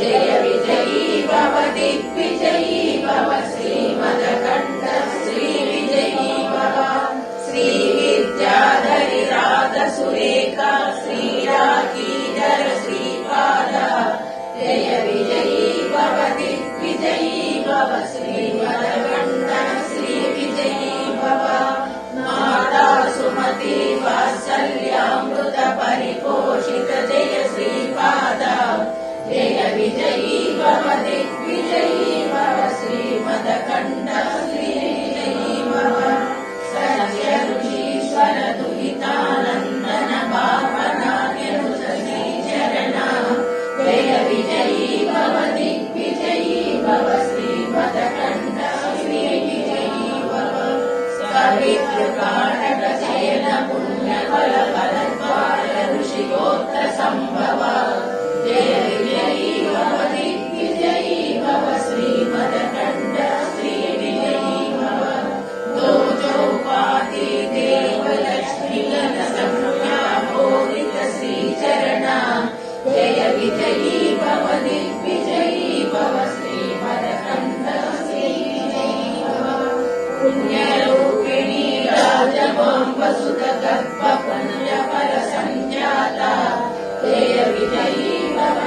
जय विजयी भव दिग्विजयी भव श्रीमदकण्ठ श्री विजयी भव श्री विद्याधरि राध सुरेखा श्रीराकीधर श्रीपाद जय विजयी भव दिग्विजयी भव श्रीमदकण्ठ श्री विजयी भव माता सुमति वात्सल्यामृत परिपोषित जय श्रीपाद जय विजयी भव दिग्विजयी भव श्रीमदकण्ठ श्री विजयी भव सत्य ऋषीश्वर दुहितानन्दन भावनान्यनुत श्रीचरण जय विजयी भव दिग्विजयी भव श्रीमदकण्ठ श्री विजयी भव सवितृकाणक शयन पुण्यफल फलद्वार ऋषिगोत्र सम्भव जय विजयी भव दिग्विजयी भव श्रीमदकण्ठ श्री विजयी भव दो चौपाति देव लक्ष्मी संज्ञा बोधित श्रीचरण जय विजयी भव दिग्विजयी भव श्रीमदकण्ठ श्री विजयी भव पुण्यरूपिणी राजमाम्बसुत गर्भ पुण्यफल सञ्जाता जय विजयी भव